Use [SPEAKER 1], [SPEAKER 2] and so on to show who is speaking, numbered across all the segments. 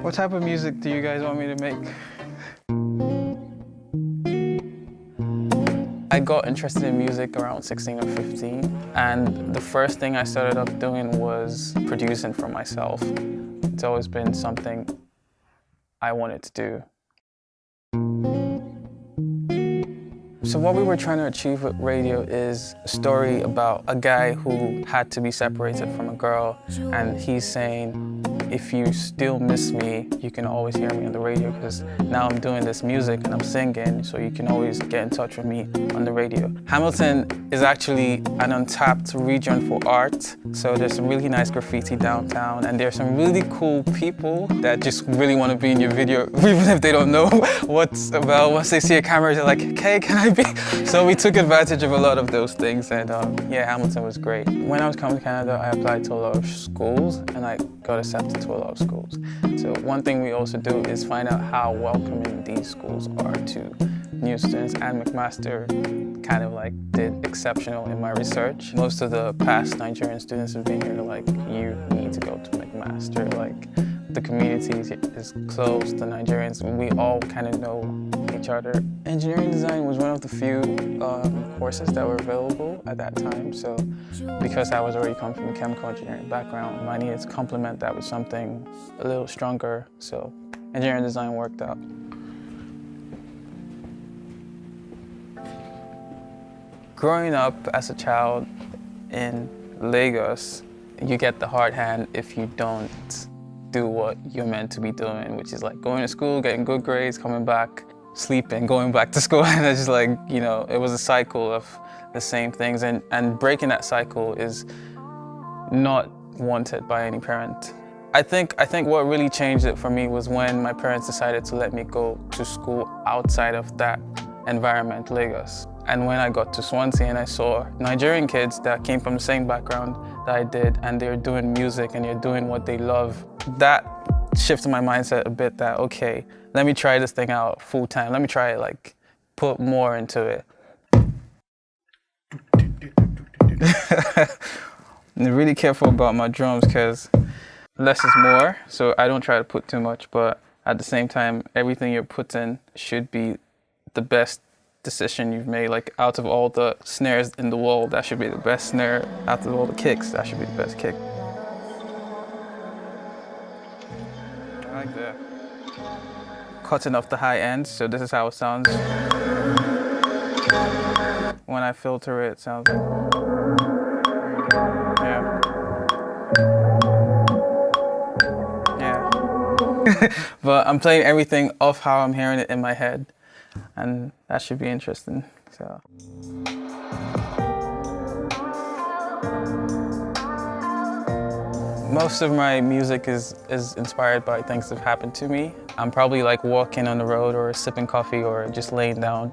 [SPEAKER 1] What type of music do you guys want me to make? I got interested in music around 16 or 15, and the first thing I started up doing was producing for myself. It's always been something I wanted to do. So what we were trying to achieve with radio is a story about a guy who had to be separated from a girl, and he's saying, if you still miss me, you can always hear me on the radio, because now I'm doing this music and I'm singing, so you can always get in touch with me on the radio. Hamilton is actually an untapped region for art, so there's some really nice graffiti downtown, and there's some really cool people that just really want to be in your video, even if they don't know what's about. Once they see a camera, they're like, okay, can I be? So we took advantage of a lot of those things, and yeah, Hamilton was great. When I was coming to Canada, I applied to a lot of schools, and I got accepted to a lot of schools. So one thing we also do is find out how welcoming these schools are to new students, and McMaster kind of like did exceptional in my research. Most of the past Nigerian students have been here like, you need to go to McMaster. Like, the community is close, the Nigerians, we all kind of know each other. Engineering design was one of the few courses that were available at that time, so because I was already coming from a chemical engineering background, I needed to complement that with something a little stronger, so engineering design worked out. Growing up as a child in Lagos, you get the hard hand if you don't do what you're meant to be doing, which is like going to school, getting good grades, coming back, sleeping, going back to school, and it's just like, you know, it was a cycle of the same things, and breaking that cycle is not wanted by any parent. I think what really changed it for me was when my parents decided to let me go to school outside of that environment, Lagos. And when I got to Swansea and I saw Nigerian kids that came from the same background that I did, and they're doing music and they're doing what they love, that shifted my mindset a bit that, okay, let me try this thing out full time. Let me try it, like, put more into it. I'm really careful about my drums because less is more, so I don't try to put too much, but at the same time, everything you're putting should be the best decision you've made. Like, out of all the snares in the world, that should be the best snare. Out of all the kicks, that should be the best kick. I like that. Cutting off the high end, so this is how it sounds. When I filter it, it sounds like, yeah. Yeah. But I'm playing everything off how I'm hearing it in my head, and that should be interesting. So. Most of my music is inspired by things that have happened to me. I'm probably like walking on the road or sipping coffee or just laying down,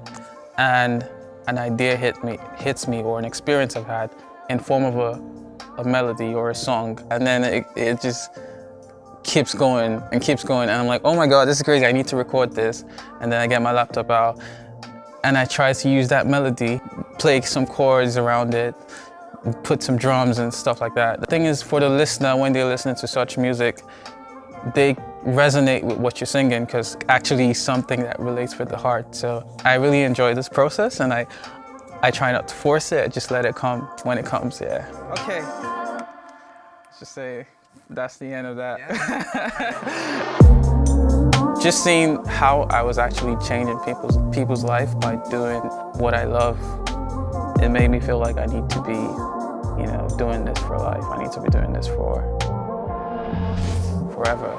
[SPEAKER 1] and an idea hits me, or an experience I've had in form of a melody or a song, and then it just keeps going and keeps going, and I'm like, oh my God, this is crazy, I need to record this. And then I get my laptop out and I try to use that melody, play some chords around it, put some drums and stuff like that. The thing is, for the listener, when they're listening to such music, they resonate with what you're singing, because actually something that relates with the heart. So I really enjoy this process, and I try not to force it, I just let it come when it comes, yeah. Okay, let's just say that's the end of that. Yeah. Just seeing how I was actually changing people's life by doing what I love, it made me feel like I need to be, you know, doing this for life. I need to be doing this for forever.